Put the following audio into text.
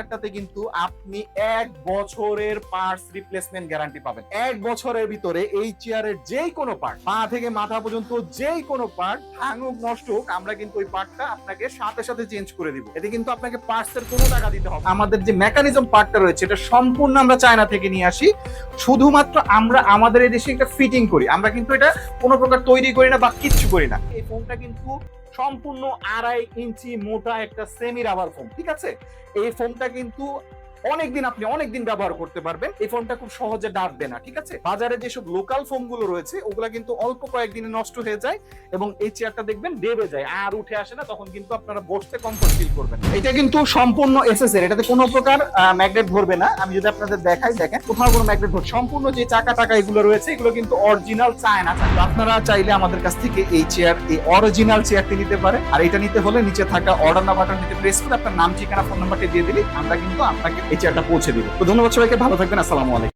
চেয়ারটাতে কিন্তু আপনি 1 বছরের পার্টস রিপ্লেসমেন্ট গ্যারান্টি পাবেন। 1 বছরের ভিতরে এই চেয়ারের যেই কোনো পার্ট, পা থেকে মাথা পর্যন্ত যেই কোনো পার্ট ভাঙুক নষ্ট হোক, আমরা কিন্তু ওই পার্টটা আপনাকে সাথে সাথে চেঞ্জ করে দিব। এতে কিন্তু আপনাকে পার্টসের কোনো টাকা দিতে হবে। আমাদের যে মেকানিজম পার্টটা রয়েছে এটা সম্পূর্ণ আমরা চায়না থেকে নিয়ে আসি। শুধুমাত্র আমরা আমাদের এই দেশে একটা ফিটিং করি, আমরা কিন্তু এটা কোনো প্রকার তৈরি করি না বা কিচ্ছু করি না। এই ফোনটা কিন্তু সম্পূর্ণ 2.5 ইঞ্চি মোটা একটা সেমি রাবার ফোম, ঠিক আছে? এই ফোনটা কিন্তু অনেকদিন ব্যবহার করতে পারবেন। এই ফোনটা খুব সহজে ডাববে না, ঠিক আছে? বাজারে যেসব লোকাল ফোম গুলো রয়েছে ওগুলা কিন্তু অল্প কয়েকদিনে নষ্ট হয়ে যায় এবং এই চেয়ারটা দেখবেন দেবে যায় আর উঠে আসে না, তখন কিন্তু আপনারা বসতে কমফোর্ট ফিল করবেন। এটা কিন্তু সম্পূর্ণ এসএস এর, এটাতে কোনো প্রকার ম্যাগনেট ধরবে না। আমি যদি আপনাদের দেখাই, দেখেন কোথাও কোনো ম্যাগনেট ধরবে। সম্পূর্ণ যে চাকা টাকা এগুলো রয়েছে এগুলো কিন্তু অরিজিনাল চায়না চাকা। আপনারা চাইলে আমাদের কাছ থেকে এই অরিজিনাল চেয়ারটি নিতে পারেন। আর এটা নিতে হলে নিচে থাকা অর্ডার নাও বাটনটিতে প্রেস করে আপনার নাম, ঠিকানা, ফোন নাম্বারটি দিয়ে দিলে আমরা কিন্তু আপনাকে এই চেয়ারটা পৌঁছে দিব। তো ধন্যবাদ সবাইকে, ভালো থাকবেন, আসসালামু আলাইকুম।